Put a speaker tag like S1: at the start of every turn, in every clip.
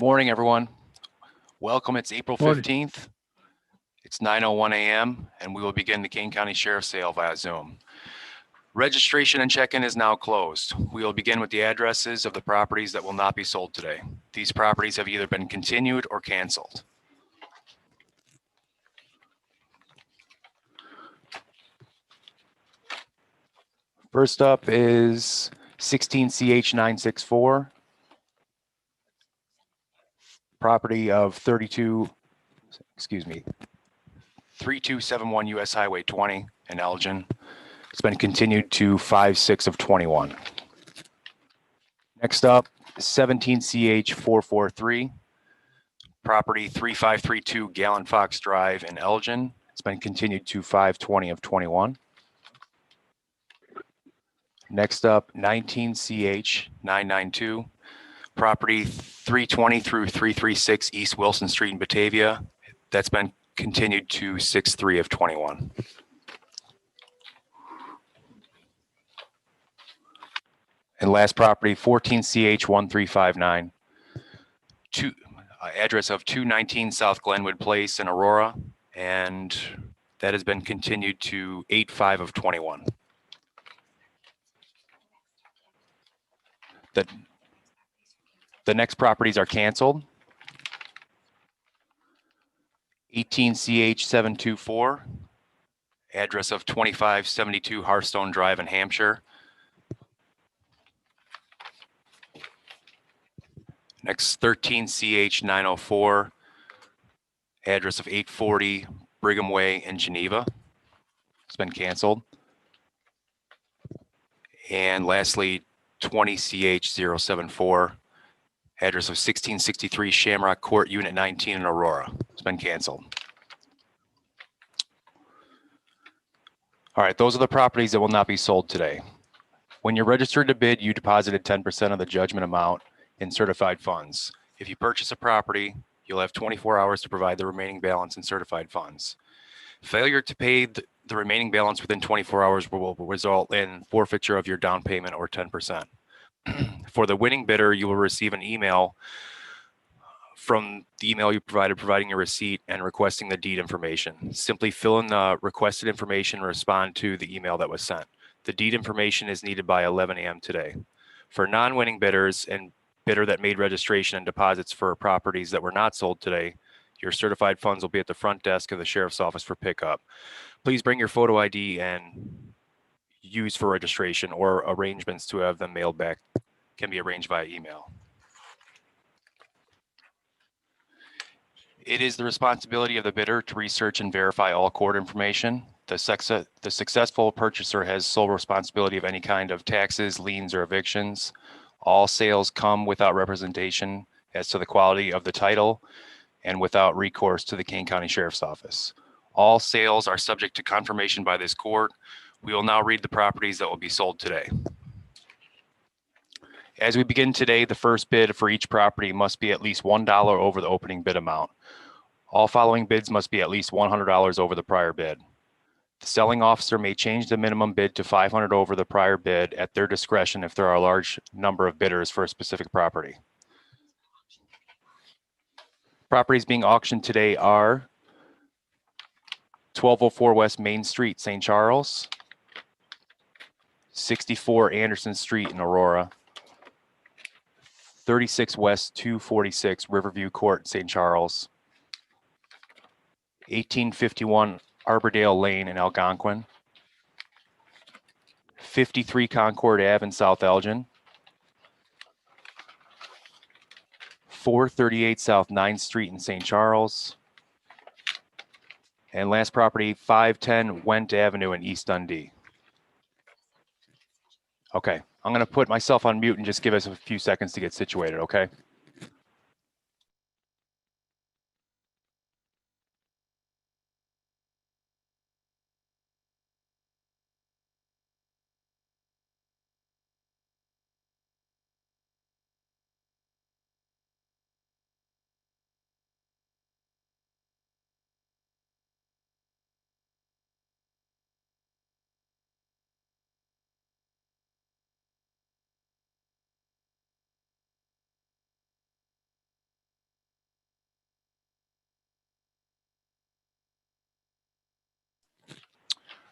S1: Morning, everyone. Welcome. It's April
S2: Morning.
S1: 15th. It's 9:01 a.m. and we will begin the Kane County Sheriff's Sale via Zoom. Registration and check-in is now closed. We will begin with the addresses of the properties that will not be sold today. These properties have either been continued or canceled. First up is 16CH964, property of 3271 US Highway 20 in Elgin. It's been continued to 5/6 of 21. Next up, 17CH443, property 3532 Gallon Fox Drive in Elgin. It's been continued to 5/20 of 21. Next up, 19CH992, property 320 through 336 East Wilson Street in Batavia. That's been continued to 6/3 of 21. And last property, 14CH1359, address of 219 South Glenwood Place in Aurora, and that has been continued to 8/5 of 21. The next properties are canceled. 18CH724, address of 2572 Hearthstone Drive in Hampshire. Next, 13CH904, address of 840 Brigham Way in Geneva. It's been canceled. And lastly, 20CH074, address of 1663 Shamrock Court, Unit 19 in Aurora. It's been canceled. All right, those are the properties that will not be sold today. When you're registered to bid, you deposited 10% of the judgment amount in certified funds. If you purchase a property, you'll have 24 hours to provide the remaining balance in certified funds. Failure to pay the remaining balance within 24 hours will result in forfeiture of your down payment or 10%. For the winning bidder, you will receive an email from the email you providing your receipt and requesting the deed information. Simply fill in the requested information and respond to the email that was sent. The deed information is needed by 11 a.m. today. For non-winning bidders and bidder that made registration and deposits for properties that were not sold today, your certified funds will be at the front desk of the sheriff's office for pickup. Please bring your photo ID and use for registration, or arrangements to have them mailed back can be arranged via email. It is the responsibility of the bidder to research and verify all court information. The successful purchaser has sole responsibility of any kind of taxes, liens, or evictions. All sales come without representation as to the quality of the title and without recourse to the Kane County Sheriff's Office. All sales are subject to confirmation by this court. We will now read the properties that will be sold today. As we begin today, the first bid for each property must be at least $1 over the opening bid amount. All following bids must be at least $100 over the prior bid. The selling officer may change the minimum bid to $500 over the prior bid at their discretion if there are a large number of bidders for a specific property. Properties being auctioned today are 1204 West Main Street, St. Charles, 64 Anderson Street in Aurora, 36 West 246 Riverview Court, St. Charles, 1851 Arbordale Lane in Algonquin, 53 Concord Ave in South Elgin, 438 South 9th Street in St. Charles, and last property, 510 Went Avenue in East Dundee. Okay, I'm going to put myself on mute and just give us a few seconds to get situated, okay?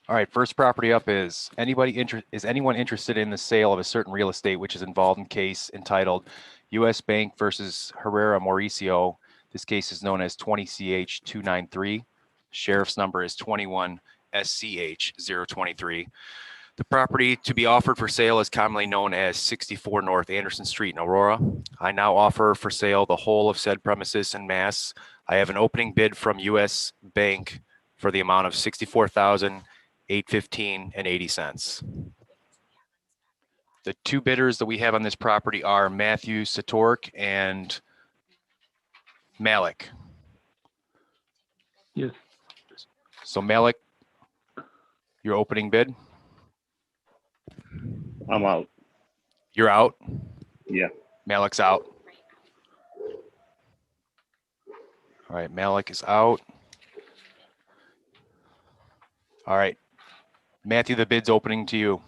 S1: All right, first property up is anyone interested in the sale of a certain real estate which is involved in case entitled U.S. Bank versus Herrera Mauricio. This case is known as 20CH 293. Sheriff's number is 21 SCH 023. The property to be offered for sale is commonly known as 64 North Anderson Street in Aurora. I now offer for sale the whole of said premises in mass. I have an opening bid from U.S. Bank for the amount of $64,815.80. The two bidders that we have on this property are Matthew Satork and Malik.
S2: Yes.
S1: So Malik, your opening bid?
S3: I'm out.
S1: You're out?
S3: Yeah.
S1: Malik's out. All right, Malik is out. All right, Matthew, the bid's opening to you.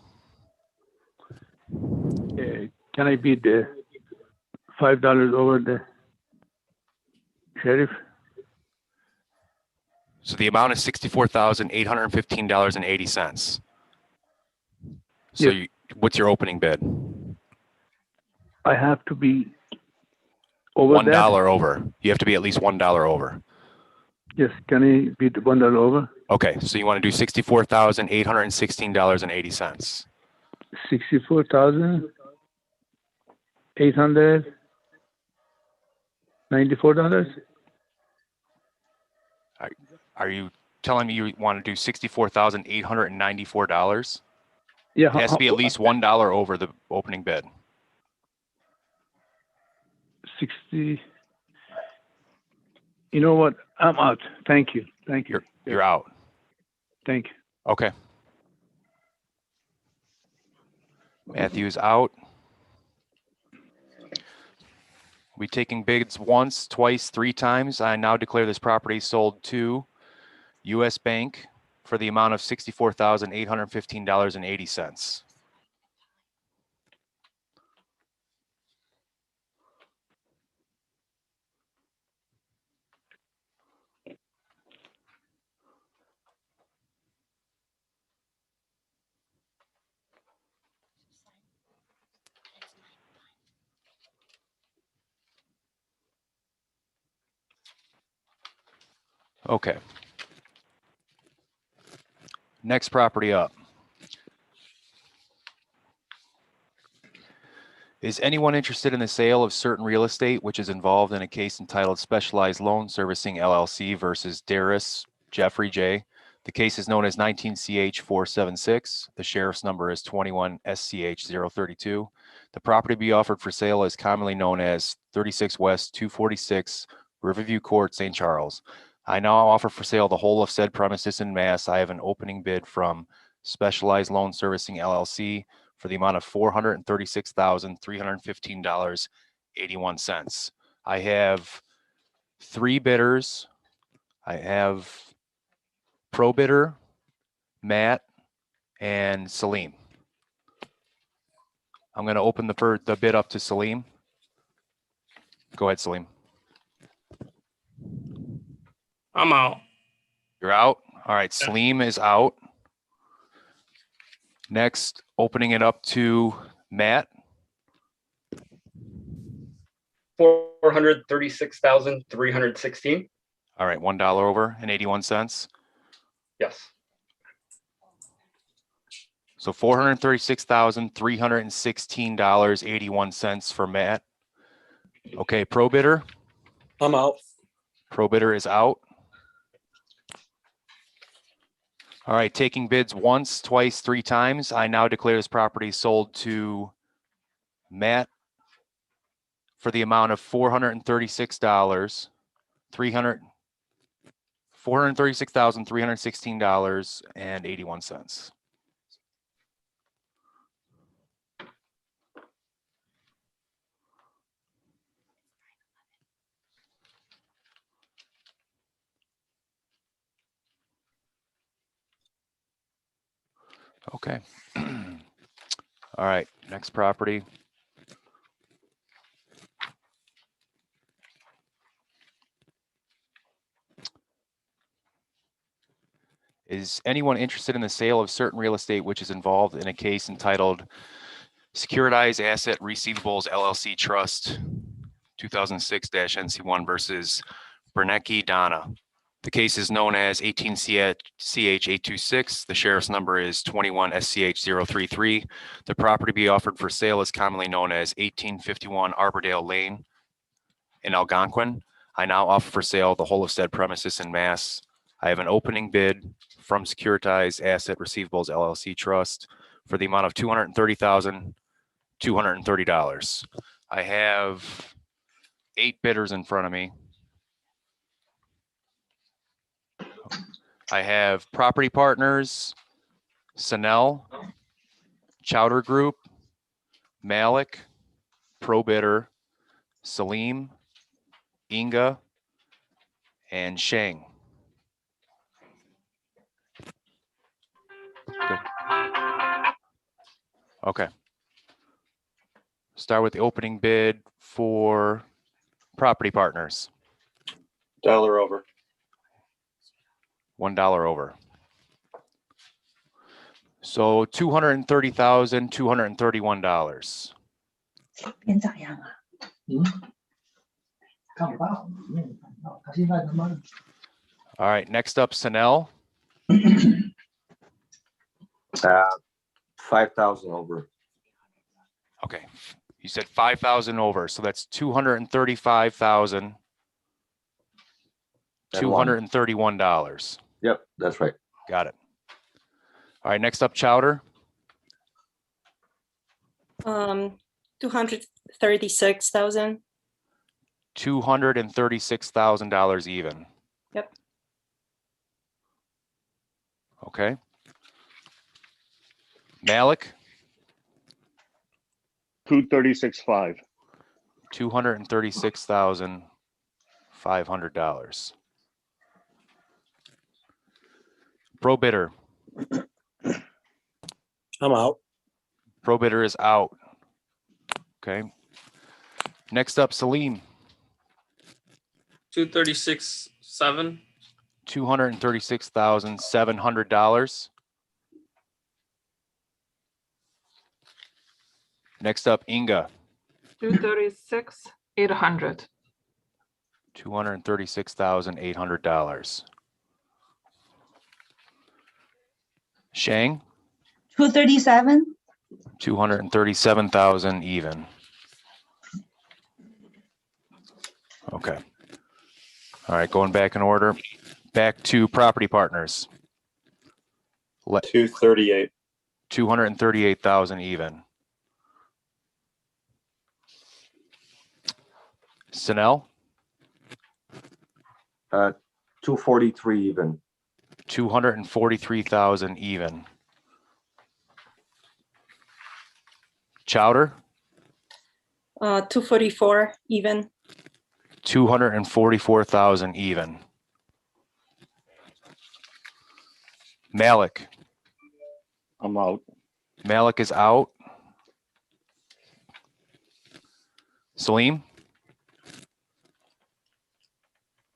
S2: Can I bid $5 over the sheriff?
S1: So the amount is $64,815.80. So
S2: Yes.
S1: what's your opening bid?
S2: I have to be over
S1: $1
S2: that?
S1: over. You have to be at least $1 over.
S2: Yes. Can I bid $1 over?
S1: Okay, so you want to do $64,816.80.
S2: $64,894.
S1: Are you telling me you want to do $64,894?
S2: Yeah.
S1: It has to be at least $1 over the opening bid.
S2: 60. You know what? I'm out. Thank you. Thank you.
S1: You're out.
S2: Thank you.
S1: Okay. Matthew's out. We'll be taking bids once, twice, 3 times. I now declare this property sold to U.S. Bank for the amount of $64,815.80. Okay. Next property up. Is anyone interested in the sale of certain real estate which is involved in a case entitled Specialized Loan Servicing LLC versus Darius Jeffrey J? The case is known as 19CH 476. The sheriff's number is 21 SCH 032. The property to be offered for sale is commonly known as 36 West 246 Riverview Court, St. Charles. I now offer for sale the whole of said premises in mass. I have an opening bid from Specialized Loan Servicing LLC for the amount of $436,315.81. I have 3 bidders. I have pro bidder, Matt, and Salim. I'm going to open the bid up to Salim. Go ahead, Salim.
S4: I'm out.
S1: You're out? All right, Salim is out. Next, opening it up to Matt.
S4: 436,316.
S1: All right, $1 over and 81 cents.
S4: Yes.
S1: So $436,316.81 for Matt. Okay, pro bidder.
S5: I'm out.
S1: Pro bidder is out. All right, taking bids once, twice, 3 times. I now declare this property sold to Matt for the amount of $436,316.81. Okay. All right, next property. Is anyone interested in the sale of certain real estate which is involved in a case entitled Securitized Asset Receivables LLC Trust 2006-NC1 versus Bernecki Donna? The case is known as 18CH826. The sheriff's number is 21SCH033. The property to be offered for sale is commonly known as 1851 Arbordale Lane in Algonquin. I now offer for sale the whole of said premises in Mass. I have an opening bid from Securitized Asset Receivables LLC Trust for the amount of $230,230. I have 8 bidders in front of me. I have Property Partners, Sanel, Chowder Group, Malik, Pro Bidder, Salim, Inga, and Shang. Good. Okay. Start with the opening bid for Property Partners.
S3: $1 over.
S1: $1 over. So $230,231.
S5: 变咋样啊？看不到，没有看到，他现在他妈的。
S1: All right, next up, Sanel.
S3: 5,000 over.
S1: Okay, you said 5,000 over, so that's 235,231 dollars.
S3: Yep, that's right.
S1: Got it. All right, next up, Chowder.
S6: 236,000.
S1: $236,000 even.
S6: Yep.
S1: Okay. Malik,
S7: 236.5.
S1: $236,500. Pro Bidder.
S8: I'm out.
S1: Pro Bidder is out. Okay. Next up, Salim.
S4: 236.7.
S1: $236,700. Next up, Inga.
S9: 236,800.
S1: $236,800. Shang,
S5: 237.
S1: 237,000 even. Okay. All right, going back in order. Back to Property Partners.
S3: 238.
S1: 238,000 even. Sanel,
S3: 243 even.
S1: 243,000 even. Chowder,
S6: 244 even.
S1: 244,000 even. Malik,
S7: I'm out.
S1: Malik is out. Salim,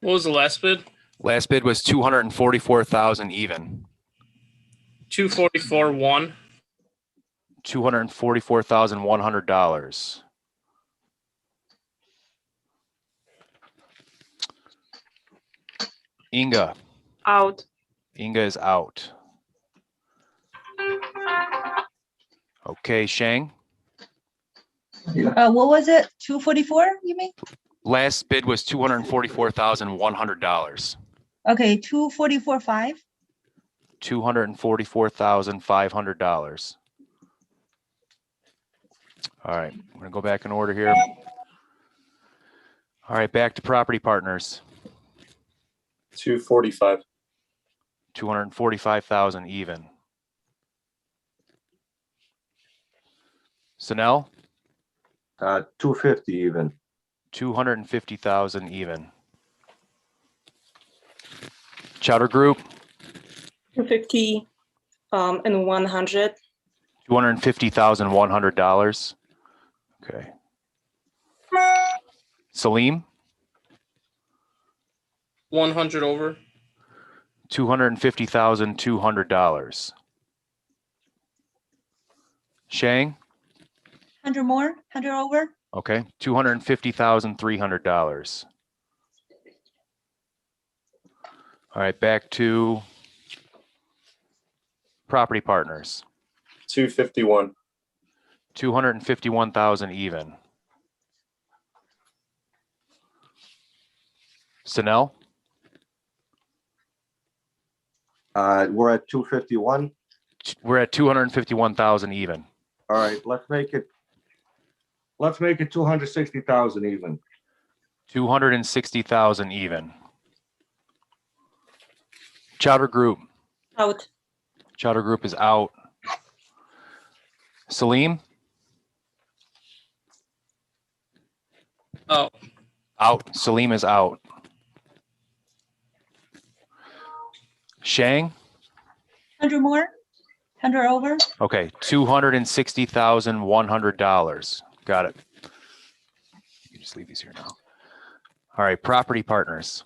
S4: What was the last bid?
S1: last bid was 244,000 even.
S4: 244.1.
S1: $244,100. Inga,
S9: Out.
S1: Inga is out. Okay, Shang,
S5: What was it? 244, you mean?
S1: last bid was $244,100.
S5: Okay, 244.5.
S1: $244,500. All right, I'm gonna go back in order here. All right, back to Property Partners.
S3: 245.
S1: 245,000 even. Sanel,
S3: 250 even.
S1: 250,000 even. Chowder Group,
S6: 250 and 100.
S1: $250,100. Okay. Salim,
S4: 100 over.
S1: $250,200. Shang,
S5: 100 more, 100 over,
S1: okay, $250,300. All right, back to property partners,
S3: 251.
S1: 251,000 even. Sanel,
S3: We're at 251.
S1: we're at 251,000 even.
S3: All right, let's make it 260,000 even.
S1: 260,000 even. Chowder Group.
S6: Out.
S1: Chowder Group is out. Salim,
S4: Oh,
S1: out. Salim is out. Shang,
S5: 100 more, 100 over,
S1: okay, $260,100. Got it. You just leave these here now. All right, property partners.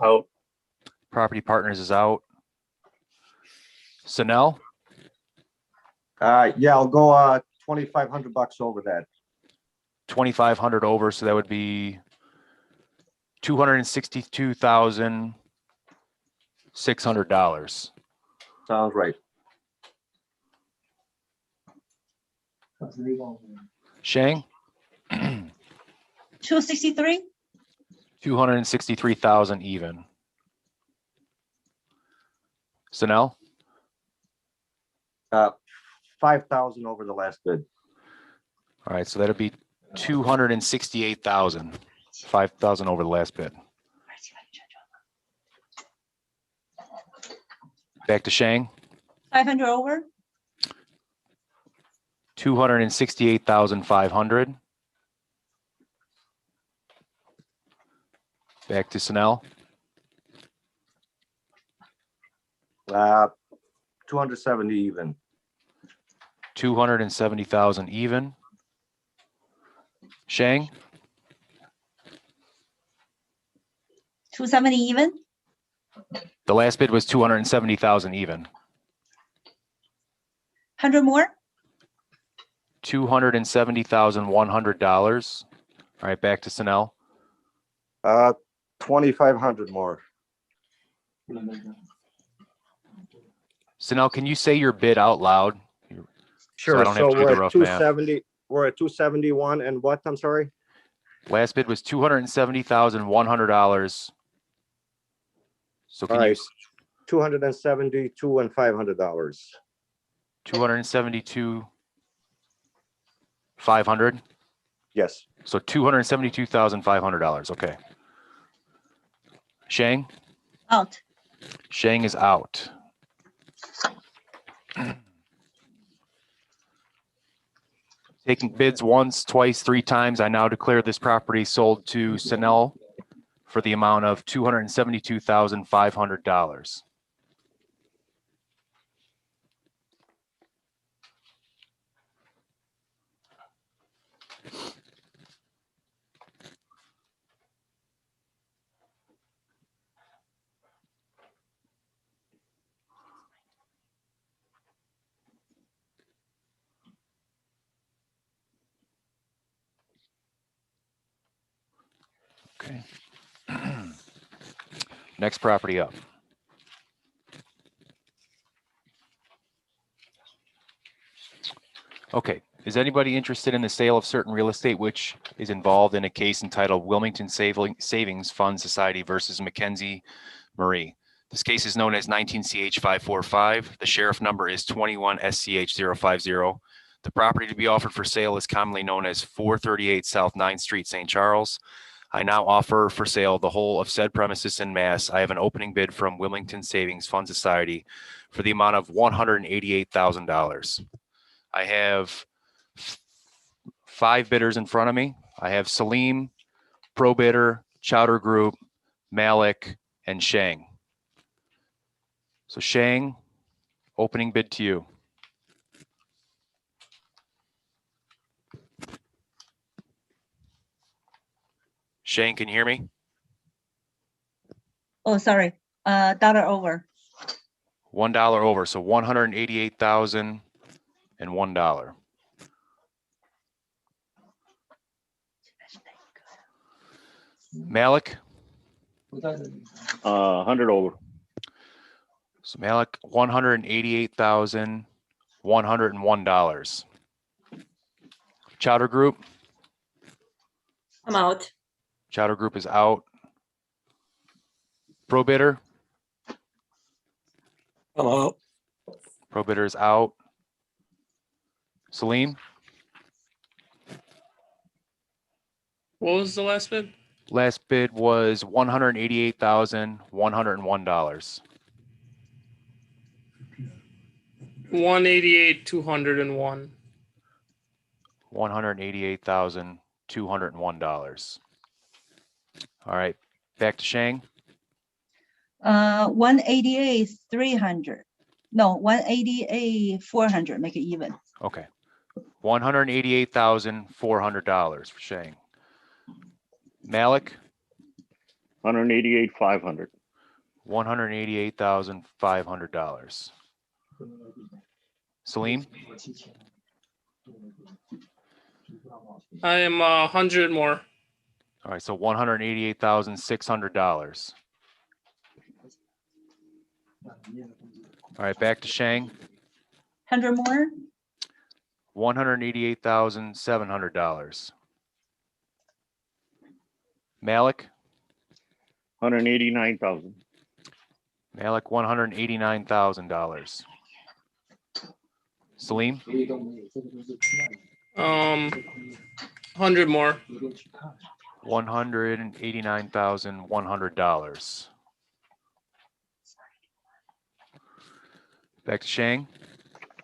S3: Out.
S1: Property partners is out. Sanel,
S3: Yeah, I'll go 2,500 bucks over that.
S1: 2,500 over, so that would be $262,600.
S3: Sounds right.
S1: Shang,
S5: 263,
S1: 263,000 even. Sanel,
S3: 5,000 over the last bid.
S1: all right, so that'll be 268,000, 5,000 over the last bid. Back to Shang,
S5: 500 over,
S1: 268,500. Back to Sanel,
S3: 270 even.
S1: 270,000 even. Shang,
S5: 270 even,
S1: the last bid was 270,000 even.
S5: 100 more,
S1: $270,100. All right, back to Sanel,
S3: 2,500 more.
S1: Sanel, can you say your bid out loud?
S8: Sure,
S1: I don't have
S8: so
S1: to do
S8: we're
S1: the
S8: at
S1: rough
S8: two
S1: math.
S8: seventy, we're at 271 and what, I'm sorry?
S1: Last bid was $270,100. So
S8: All
S1: can you,
S8: right, 272 and $500.
S1: 272,500?
S8: Yes,
S1: So $272,500, okay. Shang?
S5: out,
S1: Shang is out. Taking bids once, twice, three times, I now declare this property sold to Sanel for the amount of $272,500. Okay. Next property up. Okay, is anybody interested in the sale of certain real estate which is involved in a case entitled Wilmington Savings Fund Society versus Mackenzie Marie? This case is known as 19CH 545. The sheriff number is 21 SCH 050. The property to be offered for sale is commonly known as 438 South 9th Street, St. Charles. I now offer for sale the whole of said premises in mass. I have an opening bid from Wilmington Savings Fund Society for the amount of $188,000. I have 5 bidders in front of me. I have Salim, Pro Bidder, Chowder Group, Malik, and Shang. So Shang, opening bid to you. Shang, can you hear me?
S5: oh, sorry, Dollar over.
S1: $1 over, so $188,001. Malik,
S7: 100 over.
S1: so Malik, $188,101. Chowder Group,
S6: I'm out.
S1: Chowder Group is out. Pro bidder,
S2: I'm out.
S1: Pro bidder is out. Salim,
S4: What was the last bid?
S1: last bid was $188,101.
S4: 188,201.
S1: $188,201. All right, back to Shang.
S5: 188, 300. No, 188, 400, make it even.
S1: Okay. $188,400 for Shang. Malik,
S7: 188, 500.
S1: $188,500. Salim,
S4: I am 100 more.
S1: all right, so $188,600. All right, back to Shang,
S5: 100 more.
S1: $188,700. Malik,
S7: 189,000.
S1: Malik, $189,000. Salim,
S4: 100 more.
S1: $189,100. Back to Shang,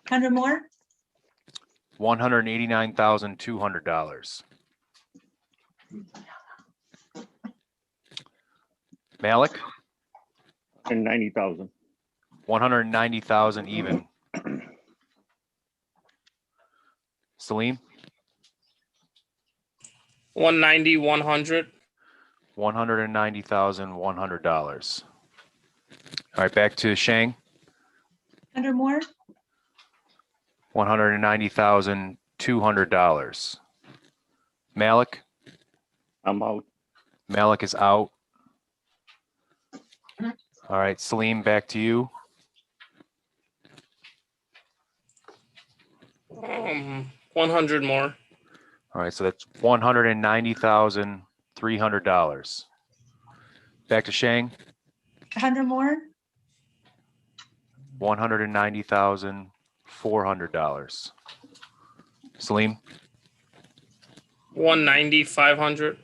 S5: 100 more.
S1: $189,200. Malik,
S7: 190,000.
S1: 190,000 even. Salim,
S4: 190, 100.
S1: $190,100. All right, back to Shang,
S5: 100 more.
S1: $190,200. Malik,
S7: I'm out.
S1: Malik is out. All right, Salim, back to you.
S4: 100 more.
S1: All right, so that's $190,300. Back to Shang,
S5: 100 more.
S1: $190,400. Salim,
S4: 190, 500.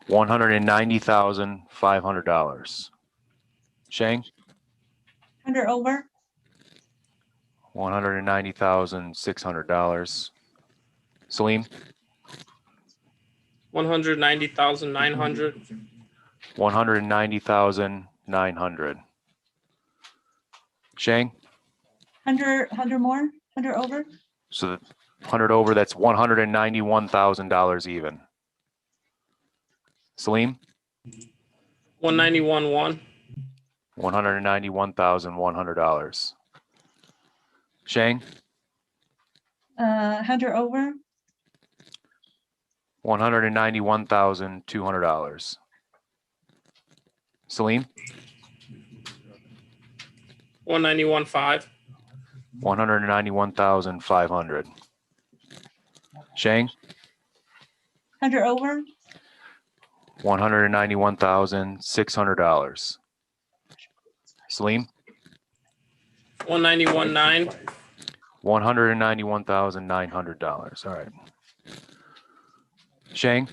S1: $190,500. Shang,
S5: 100 over.
S1: $190,600. Salim,
S4: 190,900.
S1: $190,900. Shang,
S5: 100 more. 100 over.
S1: so the 100 over, that's $191,000 even. Salim,
S4: 191, 1.
S1: $191,100. Shang,
S5: 100 over.
S1: $191,200. Salim,
S4: 191, 5.
S1: $191,500. Shang,
S5: 100 over.
S1: $191,600. Salim,
S4: 191, 9.
S1: $191,900. All right. Shang,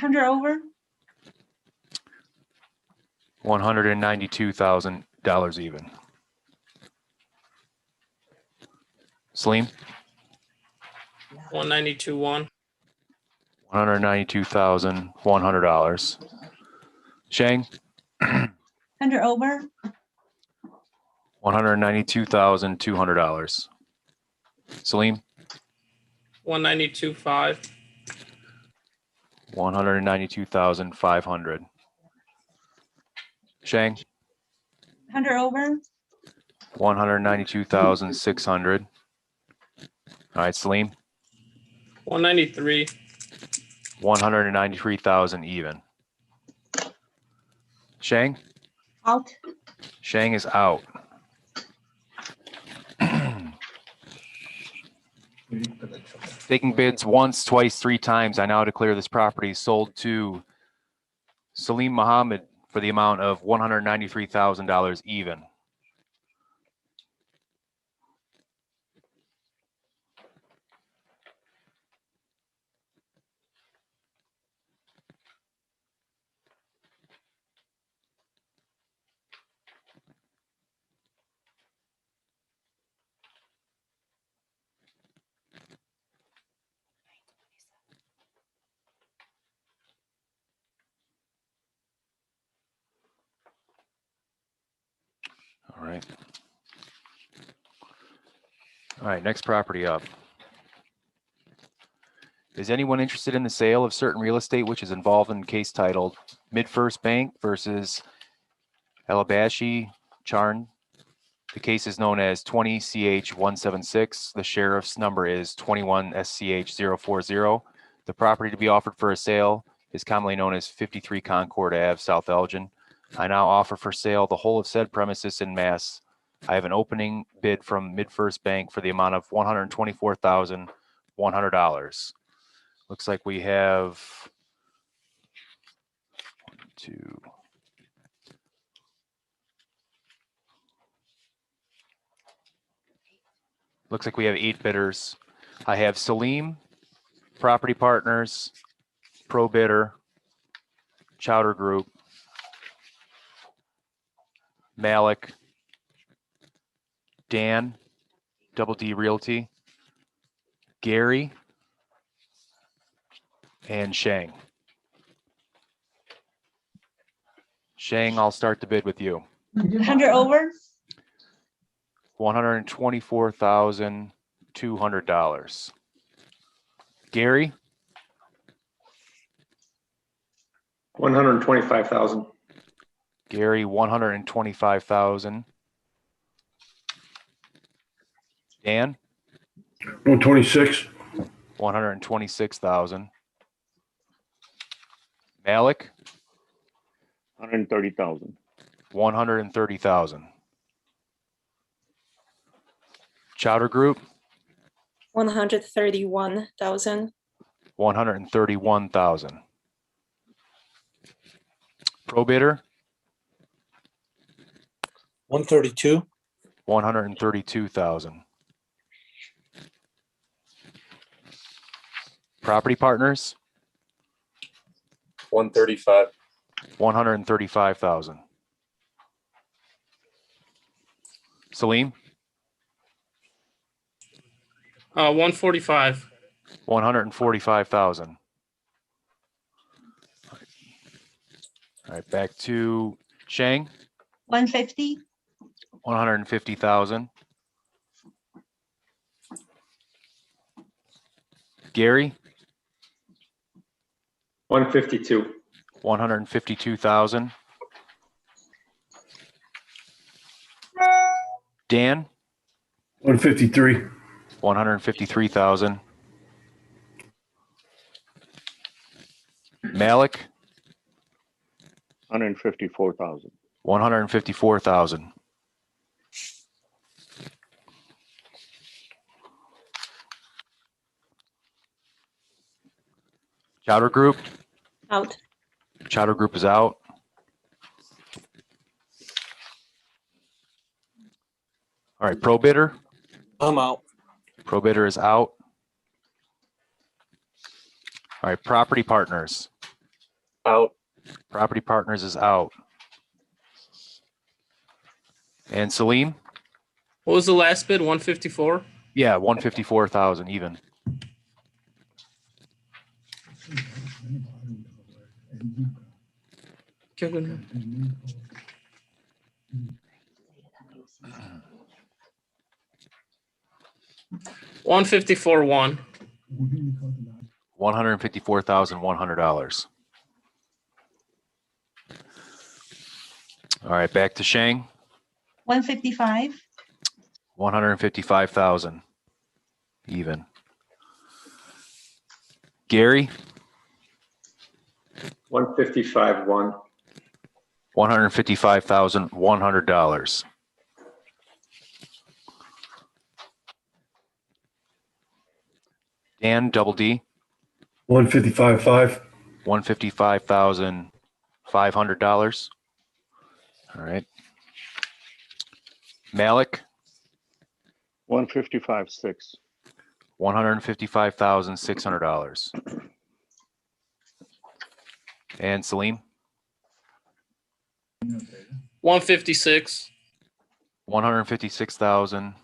S5: 100 over.
S1: $192,000 even. Salim,
S4: 192, 1.
S1: $192,100. Shang,
S5: 100 over.
S1: $192,200. Salim,
S4: 192, 5.
S1: $192,500. Shang,
S5: 100 over,
S1: 192,600. All right, Salim,
S4: 193.
S1: 193,000 even. Shang,
S5: out.
S1: Shang is out. Taking bids once, twice, three times, I now declare this property sold to Salim Muhammad for the amount of $193,000 even. All right. All right, next property up. Is anyone interested in the sale of certain real estate which is involved in a case titled Mid-First Bank versus Alabashi Charn? The case is known as 20CH176. The sheriff's number is 21SCH040. The property to be offered for a sale is commonly known as 53 Concord Ave, South Elgin. I now offer for sale the whole of said premises in mass. I have an opening bid from Mid-First Bank for the amount of $124,100. Looks like we have 1, 2. Looks like we have 8 bidders. I have Salim, Property Partners, Pro Bidder, Chowder Group, Malik, Dan, Double D Realty, Gary, and Shang. Shang, I'll start the bid with you.
S5: 100 over,
S1: $124,200. Gary,
S9: 125,000.
S1: Gary, 125,000. Dan,
S2: 126.
S1: 126,000. Malik,
S7: 130,000.
S1: 130,000. Chowder Group,
S6: 131,000.
S1: 131,000. Pro Bidder,
S9: 132.
S1: 132,000. Property Partners,
S9: 135.
S1: 135,000. Salim,
S4: 145.
S1: 145,000. All right, back to Shang,
S5: 150,
S1: 150,000. Gary,
S9: 152.
S1: 152,000. Dan,
S2: 153.
S1: 153,000. Malik,
S7: 154,000.
S1: 154,000. Chowder Group,
S6: Out.
S1: Chowder Group is out. All right, Pro Bidder,
S9: I'm out.
S1: Pro Bidder is out. All right, Property Partners,
S9: Out.
S1: Property Partners is out. And Salim,
S4: What was the last bid? 154?
S1: yeah, 154,000 even.
S4: Okay, good. 154.1.
S1: $154,100. All right, back to Shang,
S5: 155,
S1: 155,000, even. Gary,
S9: 155, 1.
S1: $155,100. Dan, double D,
S2: 155.5.
S1: $155,500. All right. Malik,
S7: 155.6.
S1: $155,600. And Salim,
S4: 156.
S1: 156,000,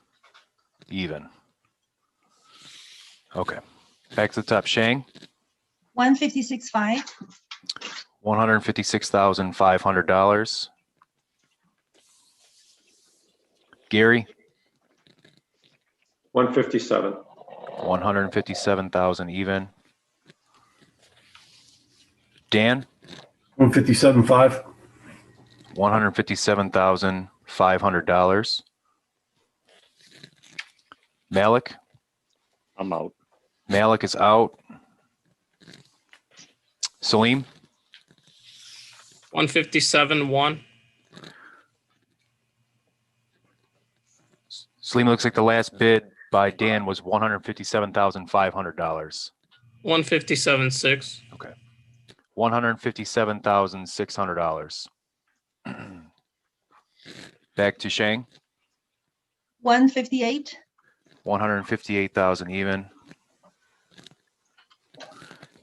S1: even. Okay. Back to the top. Shang,
S5: 156.5,
S1: $156,500. Gary,
S9: 157.
S1: 157,000, even. Dan,
S2: 157.5.
S1: $157,500. Malik,
S7: I'm out.
S1: Malik is out. Salim,
S4: 157, 1.
S1: Salim, looks like the last bid by Dan was $157,500.
S4: 157, 6.
S1: $157,600. Back to Shang,
S5: 158,
S1: 158,000, even.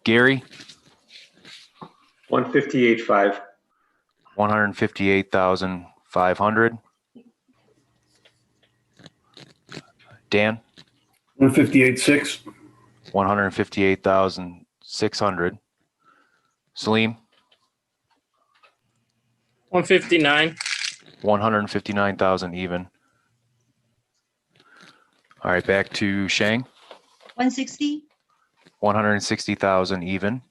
S1: Gary,
S9: 158, 5.
S1: 158,500. Dan,
S2: 158.6.
S1: 158,600. Salim,
S4: 159.
S1: 159,000, even. All right, back to Shang,
S5: 160,
S1: 160,000, even.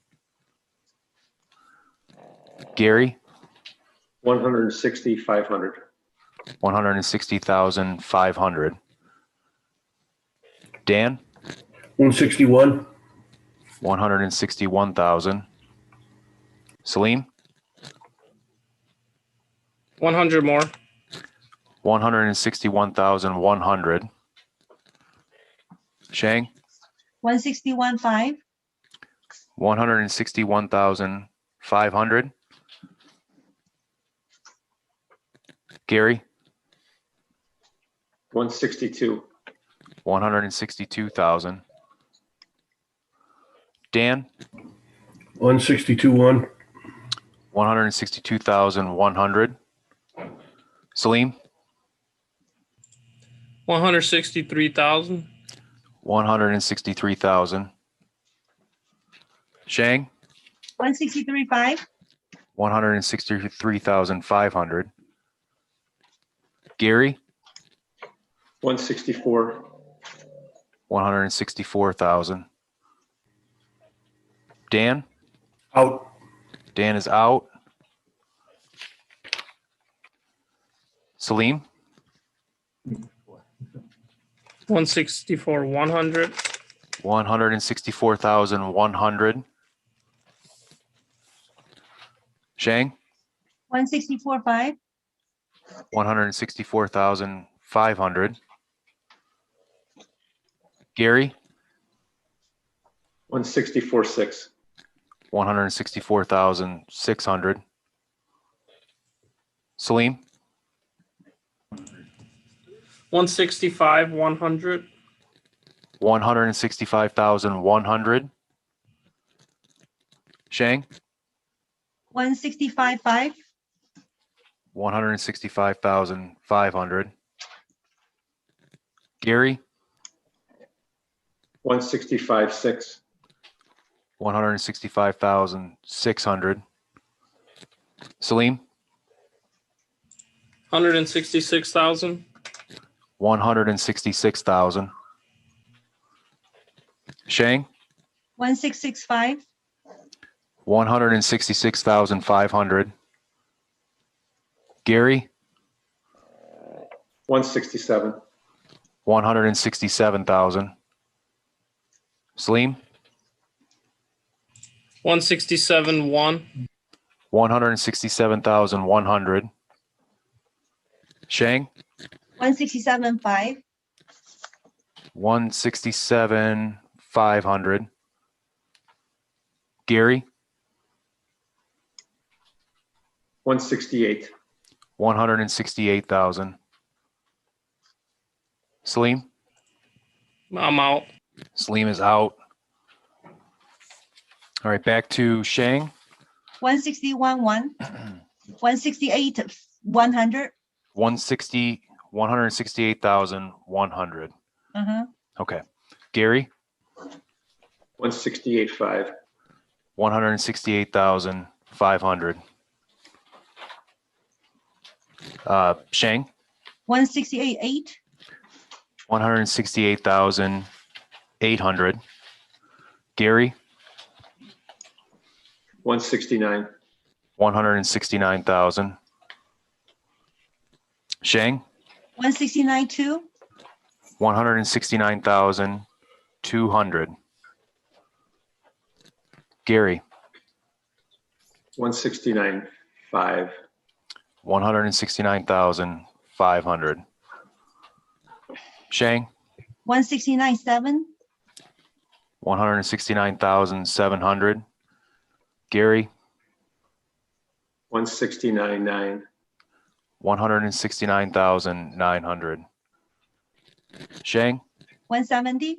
S1: Gary,
S9: 160, 500.
S1: 160,500. Dan,
S2: 161.
S1: 161,000. Salim,
S4: 100 more.
S1: 161,100. Shang,
S5: 161.5,
S1: 161,500. Gary,
S9: 162.
S1: 162,000. Dan,
S2: 162.1.
S1: 162,100. Salim,
S4: 163,000.
S1: 163,000. Shang,
S5: 163.5,
S1: 163,500. Gary,
S9: 164.
S1: 164,000. Dan,
S2: Out.
S1: Dan is out. Salim,
S4: 164, 100.
S1: 164,100. Shang,
S5: 164.5,
S1: 164,500. Gary,
S9: 164, 6.
S1: 164,600. Salim,
S4: 165, 100.
S1: 165,100. Shang,
S5: 165.5,
S1: 165,500. Gary,
S9: 165, 6.
S1: 165,600. Salim,
S4: 166,000.
S1: 166,000. Shang,
S5: 1665,
S1: 166,500. Gary,
S9: 167.
S1: 167,000. Salim,
S4: 167,
S1: 167,100. Shang,
S5: 167.5.
S1: 167,500. Gary,
S9: 168.
S1: 168,000. Salim,
S4: I'm out.
S1: Salim is out. All right, back to Shang.
S5: 161, 168, 100.
S1: 168,100.
S5: Uh-huh.
S1: Okay. Gary,
S9: 168.5.
S1: 168,500. Shang,
S5: 168, 8.
S1: 168,800. Gary,
S9: 169.
S1: 169,000. Shang,
S5: 169, 2.
S1: 169,200. Gary,
S9: 169.5.
S1: 169,500. Shang,
S5: 169, 7.
S1: 169,700. Gary,
S9: 169.9.
S1: 169,900. Shang,
S5: 170.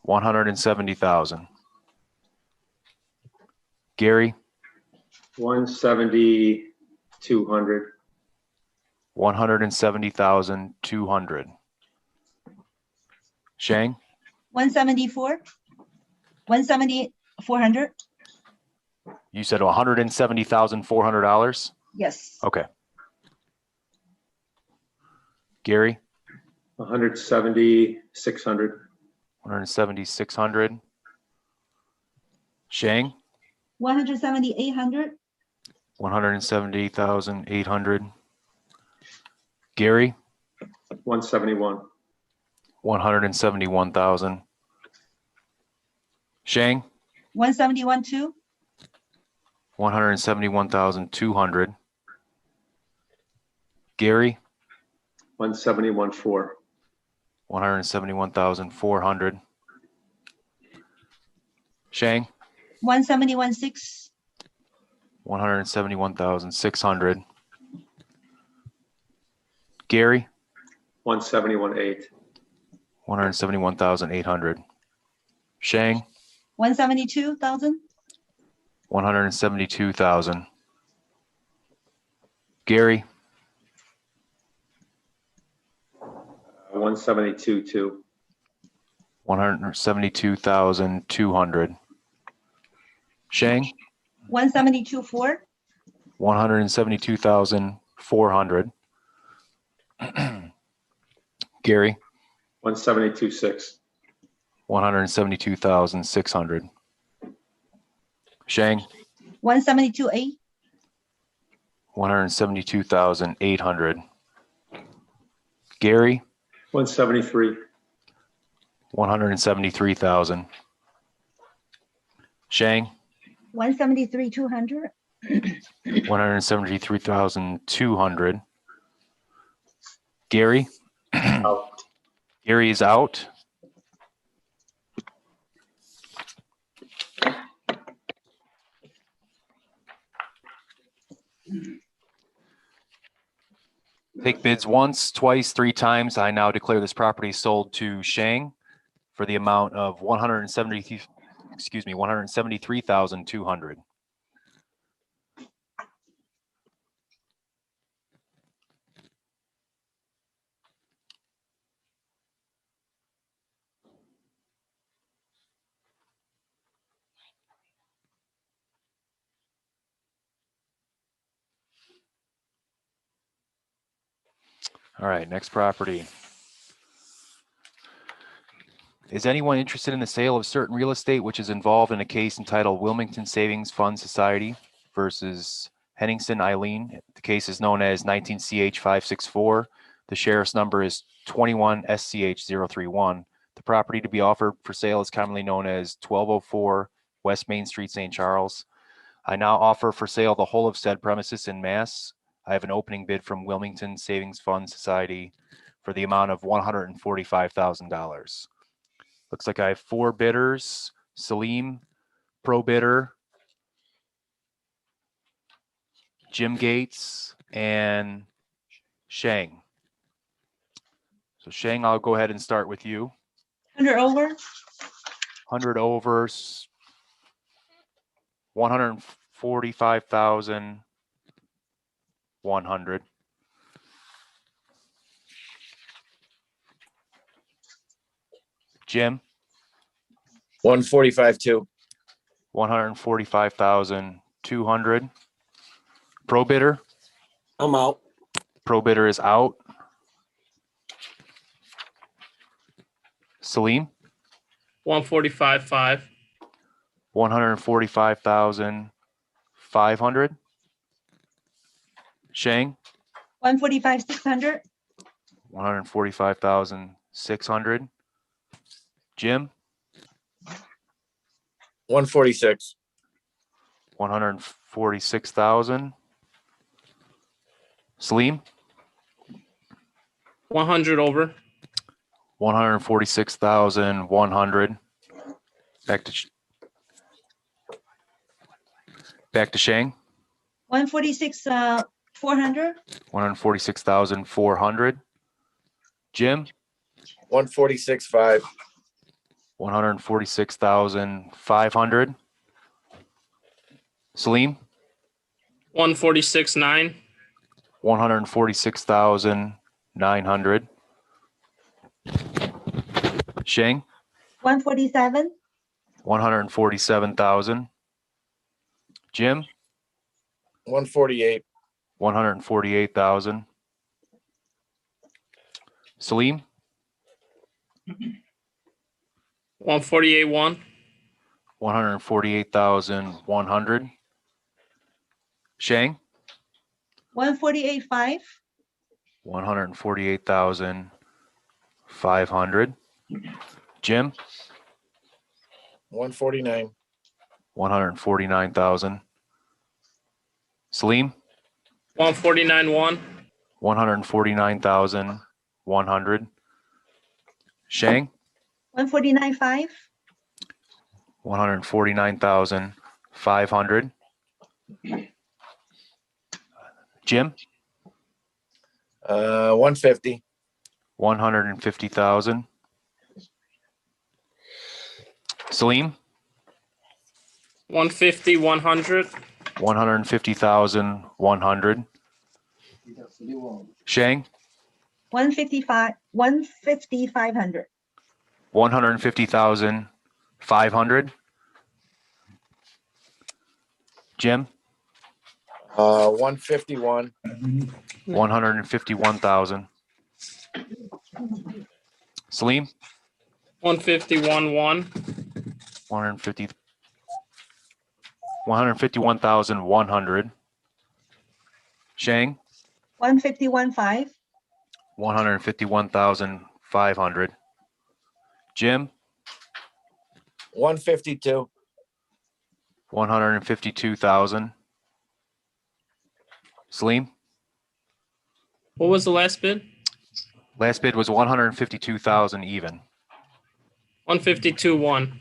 S1: 170,000. Gary,
S9: 170.200.
S1: 170,200. Shang,
S5: 174. 170, 400.
S1: you said $170,400.
S5: Yes.
S1: Okay. Gary,
S9: 170.600.
S1: 170,600. Shang,
S5: 170, 800.
S1: 170,800. Gary,
S9: 171.
S1: 171,000. Shang,
S5: 171, 2.
S1: 171,200. Gary,
S9: 171.4.
S1: 171,400. Shang,
S5: 171, 6.
S1: 171,600. Gary,
S9: 171.8.
S1: 171,800. Shang,
S5: 172,000.
S1: 172,000. Gary,
S9: 172.2.
S1: 172,200. Shang,
S5: 172, 4.
S1: 172,400. Gary,
S9: 172.6.
S1: 172,600. Shang,
S5: 172, 8.
S1: 172,800. Gary,
S9: 173.
S1: 173,000. Shang,
S5: 173, 200.
S1: 173,200. Gary,
S9: Out.
S1: Gary is out. Take bids once, twice, three times. I now declare this property sold to Shang for the amount of 173,200. All right, next property. Is anyone interested in the sale of certain real estate which is involved in a case entitled Wilmington Savings Fund Society versus Henningsen Eileen. The case is known as 19CH564. The sheriff's number is 21SCH031. The property to be offered for sale is commonly known as 1204 West Main Street, St. Charles. I now offer for sale the whole of said premises in mass. I have an opening bid from Wilmington Savings Fund Society for the amount of $145,000. Looks like I have 4 bidders: Salim, pro bidder, Jim Gates, and Shang. So Shang, I'll go ahead and start with you.
S5: 100 over,
S1: 100 over, 145,100. Jim,
S10: 145 too.
S1: 145,200. Pro bidder,
S10: I'm out.
S1: pro bidder is out. Salim,
S4: 145.5.
S1: 145,500. Shang,
S5: 145, 600,
S1: 145,600. Jim,
S10: 146.
S1: 146,000. Salim,
S4: 100 over.
S1: 146,100. Back to Shang,
S5: 146, 400,
S1: 146,400. Jim,
S10: 146.5.
S1: 146,500. Salim,
S4: 146.9.
S1: 146,900. Shang,
S5: 147,
S1: 147,000. Jim,
S10: 148.
S1: 148,000. Salim,
S4: 148.1.
S1: 148,100. Shang,
S5: 148, 5,
S1: 148,500. Jim,
S10: 149.
S1: 149,000. Salim,
S4: 149.1.
S1: 149,100. Shang,
S5: 149, 5,
S1: 149,500. Jim,
S10: 150.
S1: 150,000. Salim,
S4: 150, 100.
S1: 150,100. Shang,
S5: 155, 150, 500,
S1: 150,500. Jim,
S10: 151.
S1: 151,000. Salim,
S4: 151.1.
S1: 151,100. Shang,
S5: 151, 5,
S1: 151,500. Jim,
S10: 152.
S1: 152,000. Salim,
S4: What was the last bid?
S1: last bid was 152,000 even.
S4: 152.1.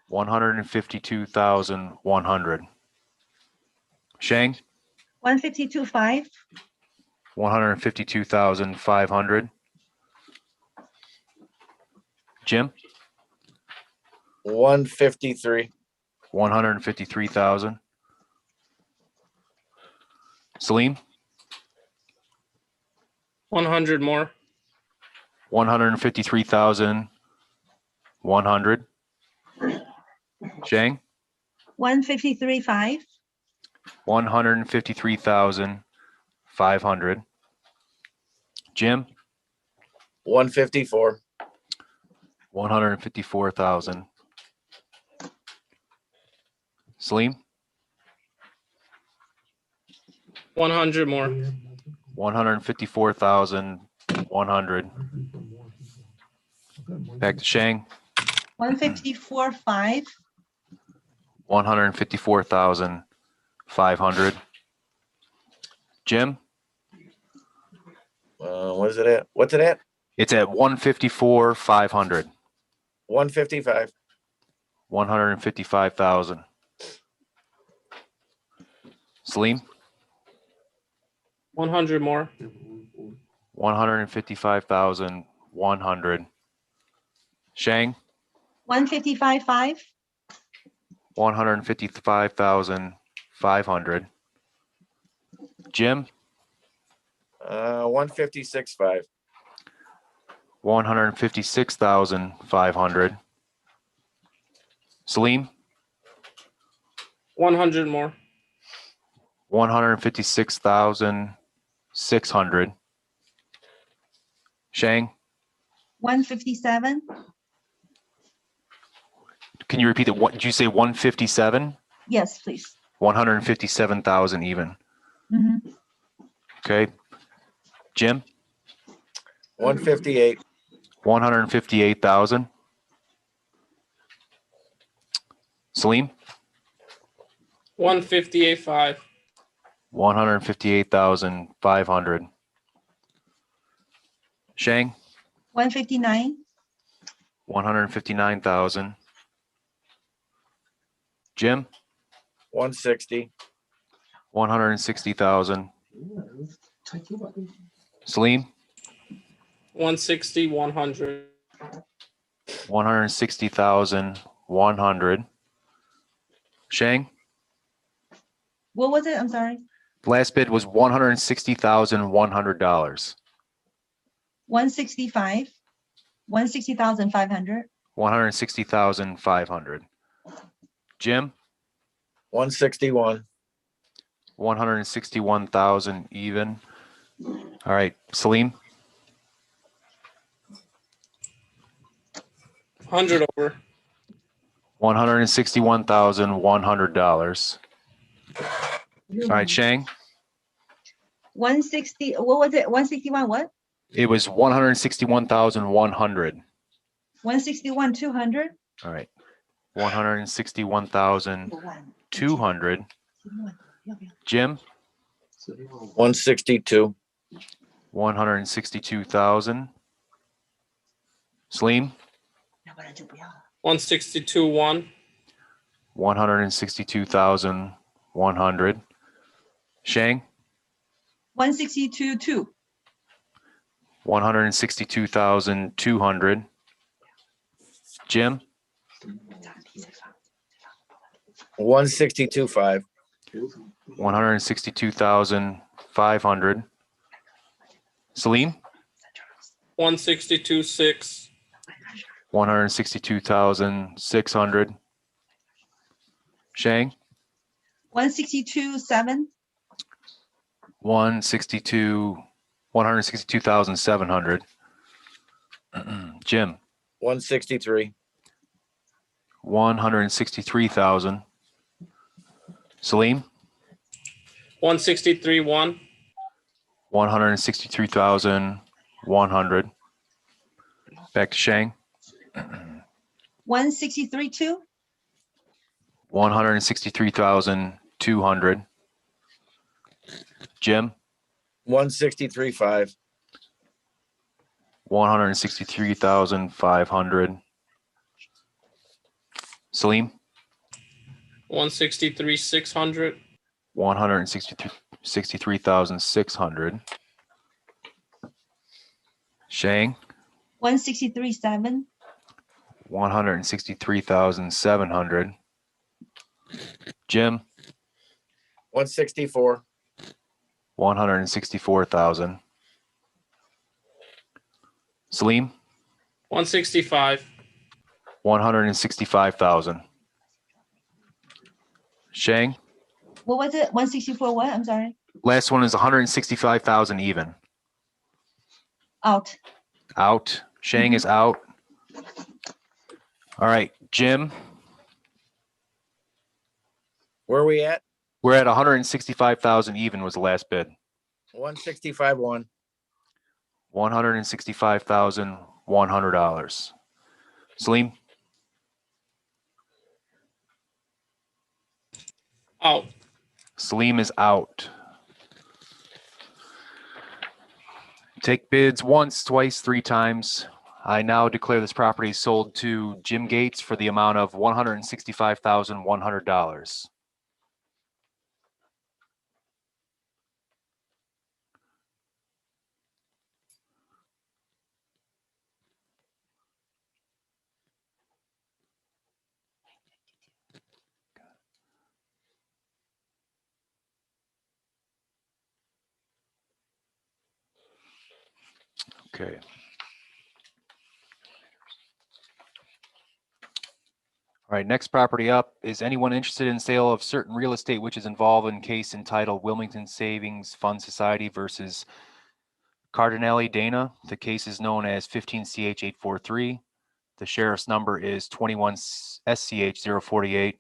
S1: 152,100. Shang,
S5: 152, 5,
S1: 152,500. Jim,
S10: 153.
S1: 153,000. Salim,
S4: 100 more.
S1: 153,100. Shang,
S5: 153, 5,
S1: 153,500. Jim,
S10: 154.
S1: 154,000. Salim,
S4: 100 more.
S1: 154,100. Back to Shang.
S5: 154.5.
S1: 154,500. Jim,
S10: What is it at? What's it at?
S1: it's at 154,500.
S10: 155.
S1: 155,000. Salim,
S4: 100 more.
S1: 155,100. Shang,
S5: 155.5.
S1: 155,500. Jim,
S10: 156.5.
S1: 156,500. Salim,
S4: 100 more.
S1: 156,600. Shang,
S5: 157.
S1: can you repeat that? What did you say? 157?
S5: Yes, please.
S1: 157,000 even.
S5: Mhm.
S1: Okay. Jim,
S10: 158.
S1: 158,000. Salim,
S4: 158.5.
S1: 158,500. Shang,
S5: 159.
S1: 159,000. Jim,
S10: 160.
S1: 160,000. Salim,
S4: 160, 100.
S1: 160,100. Shang,
S5: What was it? I'm sorry.
S1: last bid was $160,100.
S5: 165. 160,500.
S1: 160,500. Jim,
S10: 161.
S1: 161,000 even. All right, Salim,
S4: 100 over.
S1: $161,100. All right, Shang,
S5: 160. What was it? 161 what?
S1: it was 161,100.
S5: 161 200.
S1: All right, 161,200. Jim,
S10: 162.
S1: 162,000. Salim,
S4: 162, 1.
S1: 162,100. Shang,
S5: 162 2.
S1: 162,200. Jim,
S10: 162.5.
S1: 162,500. Salim,
S4: 162, 6.
S1: 162,600. Shang,
S5: 162 7.
S1: 162,700. Jim,
S10: 163.
S1: 163,000. Salim,
S4: 163, 1.
S1: 163,100. Back to Shang,
S5: 163 2.
S1: 163,200. Jim,
S10: 163.5.
S1: 163,500. Salim,
S4: 163, 600.
S1: 163,600. Shang,
S5: 163 7.
S1: 163,700. Jim,
S10: 164.
S1: 164,000. Salim,
S4: 165.
S1: 165,000. Shang,
S5: What was it? 164 what? I'm sorry.
S1: last one is 165,000 even.
S5: Out.
S1: Out. Shang is out. All right, Jim,
S10: Where are we at?
S1: We're at 165,000 even was the last bid.
S10: 165, 1.
S1: $165,100. Salim,
S4: Out.
S1: Salim is out. Take bids once, twice, 3 times. I now declare this property sold to Jim Gates for the amount of $165,100. Okay. All right, next property up is anyone interested in sale of certain real estate which is involved in case entitled Wilmington Savings Fund Society versus Cardinale Dana. The case is known as 15CH 843. The sheriff's number is 21 SCH 048.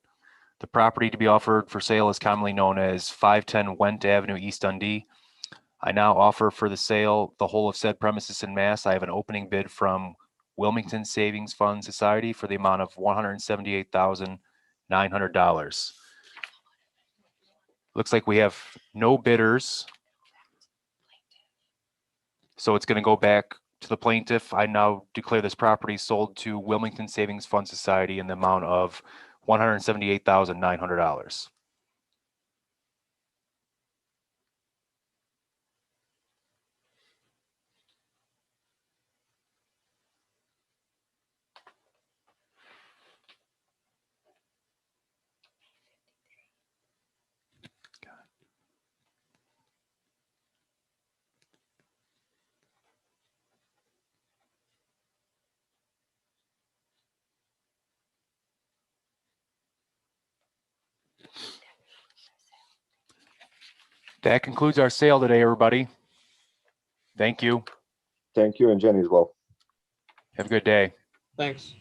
S1: The property to be offered for sale is commonly known as 510 Went Avenue, East Dundee. I now offer for the sale the whole of said premises in mass. I have an opening bid from Wilmington Savings Fund Society for the amount of $178,900. Looks like we have no bidders. So it's going to go back to the plaintiff. I now declare this property sold to Wilmington Savings Fund Society in the amount of $178,900. That concludes our sale today, everybody. Thank you.
S8: Thank you, and Jenny as well.
S1: Have a good day.
S4: Thanks.